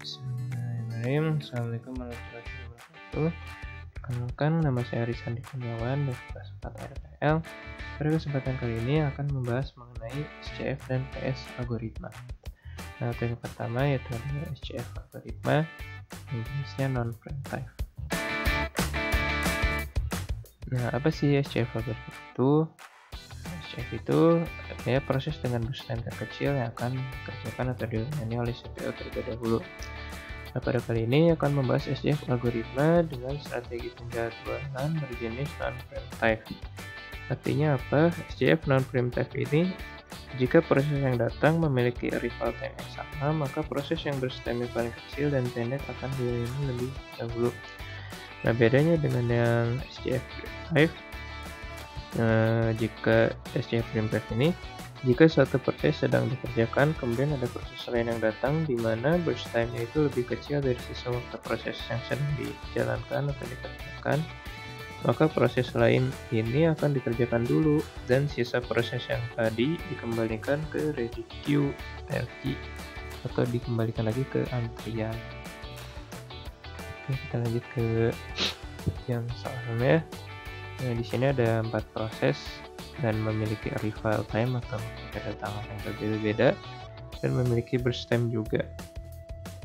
Bismillahirrahmanirrahim. Assalamualaikum warahmatullahi wabarakatuh. Perkenalkan, nama saya Arisandi Kurniawan dari kelas 4 RPL. Pada kesempatan kali ini akan membahas mengenai SCF dan PS algoritma. Nah, yang pertama yaitu adalah SCF algoritma, yang jenisnya non-primitive. Nah, apa sih SCF algoritma itu? SCF itu adalah proses dengan burst time terkecil yang akan dikerjakan atau dilayani oleh CPU terlebih dahulu. Nah, pada kali ini akan membahas SCF algoritma dengan strategi penjadwalan berjenis non-primitive. Artinya apa? SCF non-primitive ini, jika proses yang datang memiliki arrival time yang sama, maka proses yang burst time paling kecil dan pendek akan dilayani lebih dahulu. Nah, bedanya dengan yang SCF primitive, jika SCF primitive ini, jika suatu proses sedang dikerjakan, kemudian ada proses lain yang datang di mana burst time-nya itu lebih kecil dari sisa waktu proses yang sedang dijalankan atau dikerjakan, maka proses lain ini akan dikerjakan dulu dan sisa proses yang tadi dikembalikan ke ready queue RQ atau dikembalikan lagi ke antrian. Oke, kita lanjut ke yang selanjutnya. Nah, di sini ada 4 proses dan memiliki arrival time atau kedatangan yang berbeda-beda dan memiliki burst time juga.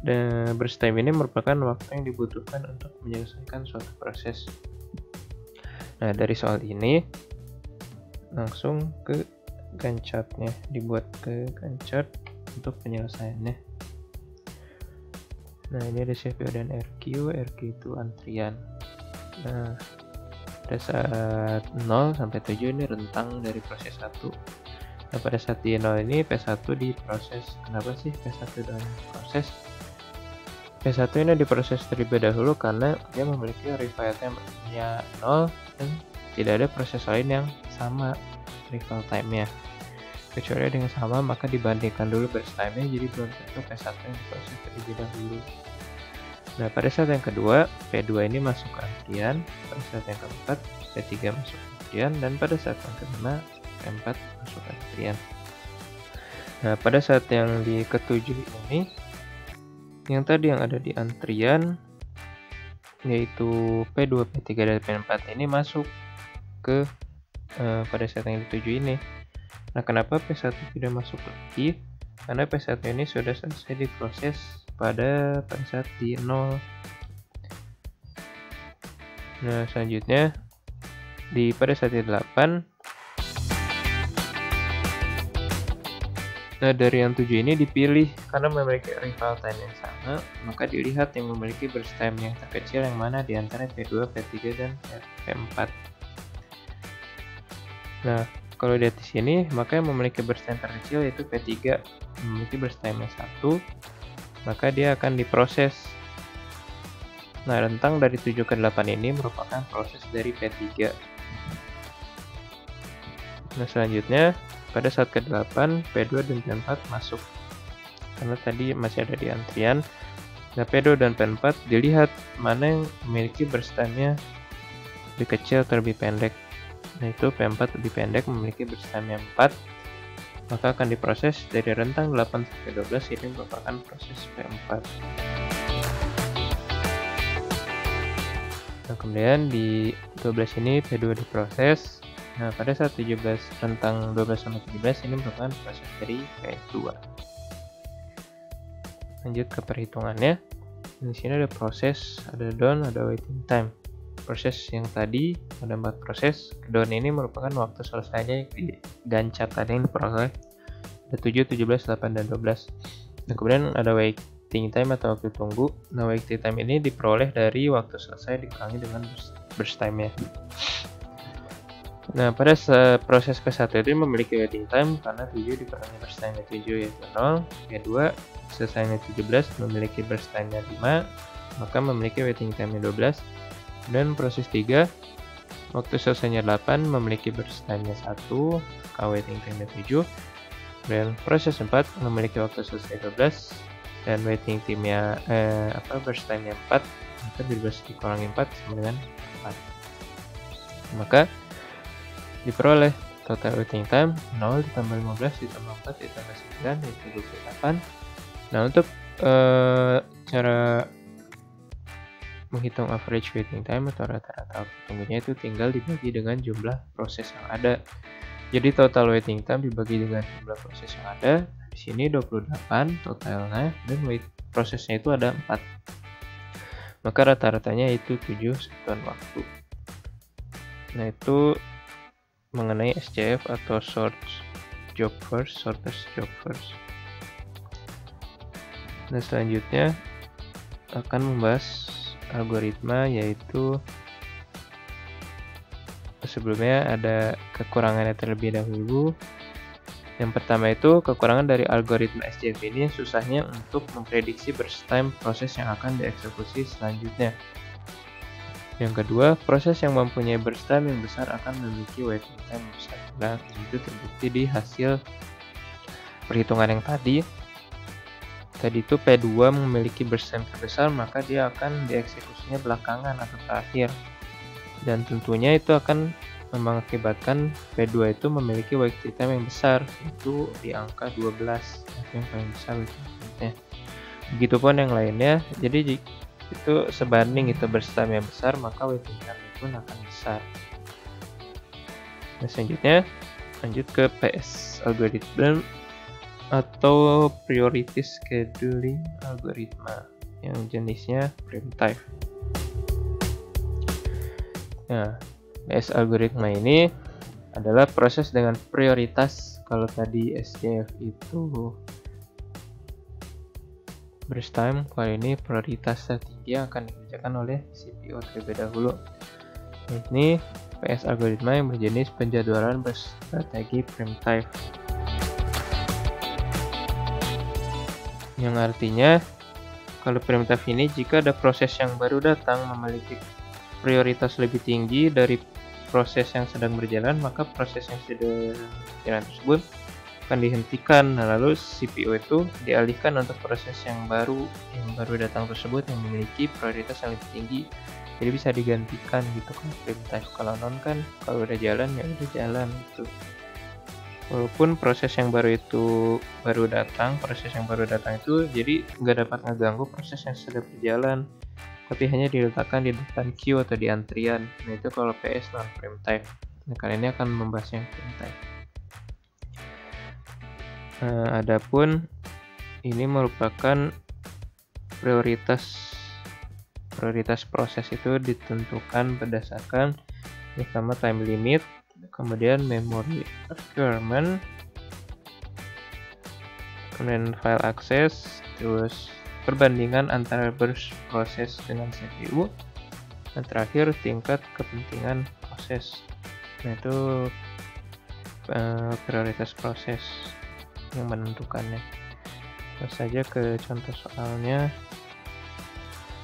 Dan burst time ini merupakan waktu yang dibutuhkan untuk menyelesaikan suatu proses. Nah, dari soal ini langsung ke Gantt chart-nya, dibuat ke Gantt chart untuk penyelesaiannya. Nah, ini ada CPU dan RQ itu antrian. Nah, pada saat 0 sampai 7 ini rentang dari proses 1. Nah, pada saat di 0 ini P1 diproses. Kenapa sih P1 diproses? P1 ini diproses terlebih dahulu karena dia memiliki arrival time-nya 0 dan tidak ada proses lain yang sama arrival time-nya. Kecuali ada yang sama, maka dibandingkan dulu burst time-nya, jadi belum tentu P1 yang diproses terlebih dahulu. Nah, pada saat yang kedua, P2 ini masuk ke antrian, pada saat yang keempat, P3 masuk ke antrian, dan pada saat yang kelima, P4 masuk ke antrian. Nah, pada saat yang di ketujuh ini, yang tadi yang ada di antrian, yaitu P2, P3, dan P4 ini masuk ke pada saat yang di 7 ini. Nah, kenapa P1 tidak masuk lagi? Karena P1 ini sudah selesai diproses pada saat di 0. Nah, selanjutnya pada saat di 8. Nah, dari yang 7 ini dipilih karena memiliki arrival time yang sama, maka dilihat yang memiliki burst time yang terkecil yang mana di antara P2, P3, dan P4. Nah, kalau lihat di sini, maka yang memiliki burst time terkecil yaitu P3, memiliki burst time yang 1, maka dia akan diproses. Nah, rentang dari 7 ke 8 ini merupakan proses dari P3. Nah, selanjutnya pada saat ke-8, P2 dan P4 masuk karena tadi masih ada di antrian. Nah, P2 dan P4 dilihat mana yang memiliki burst time-nya lebih kecil atau lebih pendek. Nah, itu P4 lebih pendek, memiliki burst time yang 4, maka akan diproses dari rentang 8 sampai 12. Ini merupakan proses P4. Nah, kemudian di 12 ini P2 diproses. Nah, pada saat 17 rentang 12 sampai 17 ini merupakan proses dari P2. Lanjut ke perhitungannya. Di sini ada proses, ada down, ada waiting time. Proses yang tadi ada 4 proses. Down ini merupakan waktu selesainya di Gantt chart tadi yang diperoleh ada 7, 17, 8, dan 12. Dan kemudian ada waiting time atau waktu tunggu. Nah, waiting time ini diperoleh dari waktu selesai dikurangi dengan burst time-nya. Nah, pada proses P1 itu memiliki waiting time karena 7 dikurangi burst time-nya 7 yaitu 0. P2 selesainya 17 memiliki burst time-nya 5, maka memiliki waiting time-nya 12. Dan proses 3, waktu selesainya 8 memiliki burst time-nya 1, waiting time-nya 7. Dan proses 4 memiliki waktu selesai 12 dan waiting time-nya burst time-nya 4, maka 12 dikurangi 4 sama dengan 4. Maka diperoleh total waiting time 0 ditambah 15 ditambah 4 ditambah 9 yaitu 28. Nah, untuk cara menghitung average waiting time atau rata-rata waktu tunggunya itu tinggal dibagi dengan jumlah proses yang ada. Jadi total waiting time dibagi dengan jumlah proses yang ada. Di sini 28 totalnya, dan prosesnya itu ada 4. Maka rata-ratanya itu 7 satuan waktu. Nah, itu mengenai SJF atau shortest job first. Nah, selanjutnya akan membahas algoritma, yaitu sebelumnya ada kekurangannya terlebih dahulu. Yang pertama itu kekurangan dari algoritma SJF ini susahnya untuk memprediksi burst time proses yang akan dieksekusi selanjutnya. Yang kedua, proses yang mempunyai burst time yang besar akan memiliki waiting time yang besar. Nah, itu terbukti di hasil perhitungan yang tadi. Tadi itu P2 memiliki burst time terbesar, maka dia akan dieksekusinya belakangan atau terakhir. Dan tentunya itu akan mengakibatkan P2 itu memiliki waiting time yang besar, itu di angka 12, yang paling besar waiting time-nya. Begitupun yang lainnya, jadi itu sebanding itu burst time yang besar, maka waiting time pun akan besar. Nah, selanjutnya lanjut ke PS algorithm atau priority scheduling algoritma yang jenisnya primitive. Nah, PS algoritma ini adalah proses dengan prioritas. Kalau tadi SJF itu burst time, kali ini prioritas tertinggi yang akan dikerjakan oleh CPU terlebih dahulu. Ini PS algoritma yang berjenis penjadwalan berstrategi primitive, yang artinya kalau primitive ini jika ada proses yang baru datang memiliki prioritas lebih tinggi dari proses yang sedang berjalan, maka proses yang sedang berjalan tersebut akan dihentikan. Nah, lalu CPU itu dialihkan untuk proses yang baru datang tersebut yang memiliki prioritas yang lebih tinggi. Jadi bisa digantikan gitu kan primitive. Kalau non kan kalau udah jalan ya udah jalan gitu. Walaupun proses yang baru datang itu jadi nggak dapat ngeganggu proses yang sudah berjalan, tapi hanya diletakkan di depan queue atau di antrian. Nah, itu kalau PS non primitive. Nah, kali ini akan membahas yang primitive. Adapun ini merupakan prioritas proses itu ditentukan berdasarkan pertama time limit, kemudian memory requirement, kemudian file access, terus perbandingan antara burst proses dengan CPU, dan terakhir tingkat kepentingan proses. Nah, itu prioritas proses yang menentukannya. Terus saja ke contoh soalnya.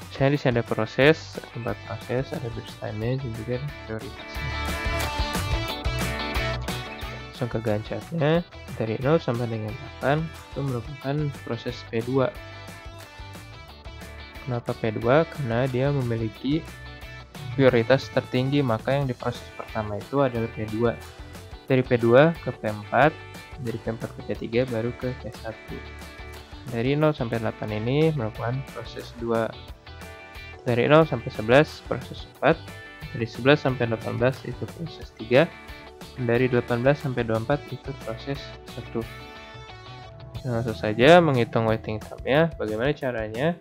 Saya di sini ada proses, ada 4 proses, ada burst time-nya dan juga prioritasnya. Langsung ke Gantt-nya, dari 0 sampai dengan 8 itu merupakan proses P2. Kenapa P2? Karena dia memiliki prioritas tertinggi, maka yang di proses pertama itu adalah P2. Dari P2 ke P4, dari P4 ke P3 baru ke P1. Dari 0 sampai 8 ini merupakan proses 2. Dari 0 sampai 11 proses 4, dari 11 sampai 18 itu proses 3, dari 18 sampai 24 itu proses 1. Langsung saja menghitung waiting time-nya. Bagaimana caranya?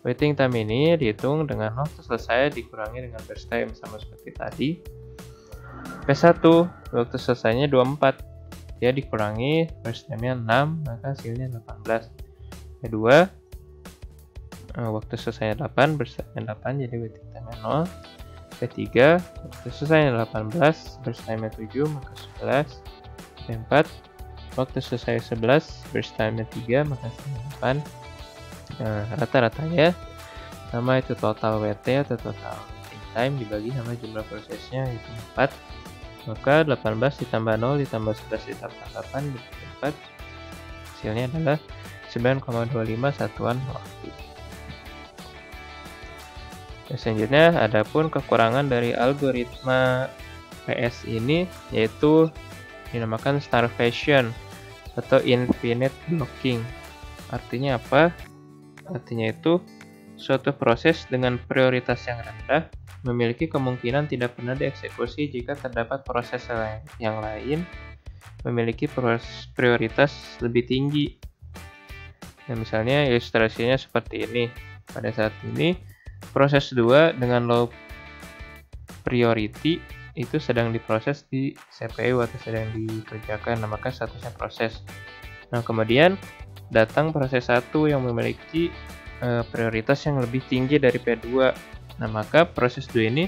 Waiting time ini dihitung dengan waktu selesai dikurangi dengan burst time, sama seperti tadi. P1 waktu selesainya 24, dia dikurangi burst time-nya 6, maka hasilnya 18. P2 waktu selesainya 8, burst time-nya 8, jadi waiting time-nya 0. P3 waktu selesainya 18, burst time-nya 7, maka 11. P4 waktu selesai 11, burst time-nya 3, maka hasilnya 8. Nah, rata-ratanya sama itu total WT atau total waiting time dibagi sama jumlah prosesnya, yaitu 4. Maka 18 ditambah 0 ditambah 11 ditambah 8 dibagi 4, hasilnya adalah 9,25 satuan waktu. Selanjutnya, adapun kekurangan dari algoritma PS ini yaitu dinamakan starvation atau infinite blocking. Artinya apa? Artinya itu, suatu proses dengan prioritas yang rendah memiliki kemungkinan tidak pernah dieksekusi jika terdapat proses yang lain memiliki prioritas lebih tinggi. Nah, misalnya ilustrasinya seperti ini. Pada saat ini, proses 2 dengan low priority itu sedang diproses di CPU atau sedang dikerjakan, nah maka statusnya proses. Nah, kemudian datang proses 1 yang memiliki prioritas yang lebih tinggi dari P2. Nah, maka proses 2 ini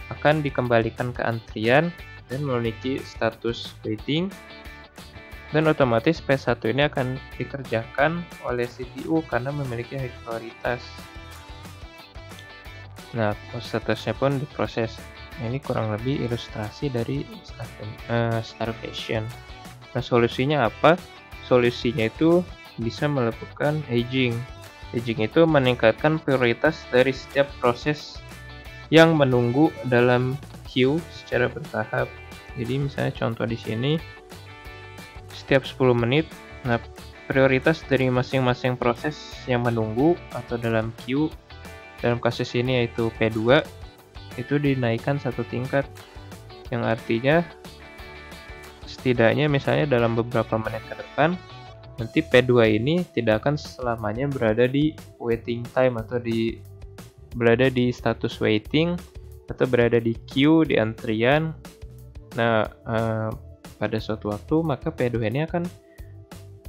akan dikembalikan ke antrian dan memiliki status waiting, dan otomatis P1 ini akan dikerjakan oleh CPU karena memiliki high prioritas. Nah, statusnya pun diproses. Nah, ini kurang lebih ilustrasi dari starvation. Nah, solusinya apa? Solusinya itu bisa melakukan aging. Aging itu meningkatkan prioritas dari setiap proses yang menunggu dalam queue secara bertahap. Jadi misalnya contoh di sini, setiap 10 menit, nah prioritas dari masing-masing proses yang menunggu atau dalam queue, dalam kasus ini yaitu P2, itu dinaikkan 1 tingkat, yang artinya setidaknya misalnya dalam beberapa menit ke depan, nanti P2 ini tidak akan selamanya berada di waiting time atau berada di status waiting atau berada di queue, di antrian. Nah, pada suatu waktu maka P2 ini akan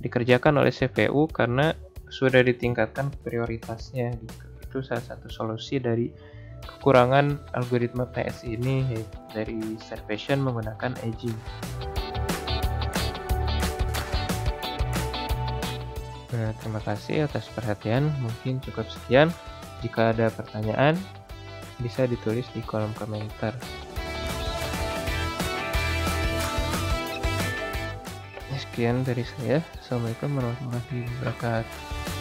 dikerjakan oleh CPU karena sudah ditingkatkan prioritasnya. Itu salah satu solusi dari kekurangan algoritma PS ini, yaitu dari starvation menggunakan aging. Nah, terima kasih atas perhatian. Mungkin cukup sekian. Jika ada pertanyaan, bisa ditulis di kolom komentar. Sekian dari saya. Assalamualaikum warahmatullahi wabarakatuh.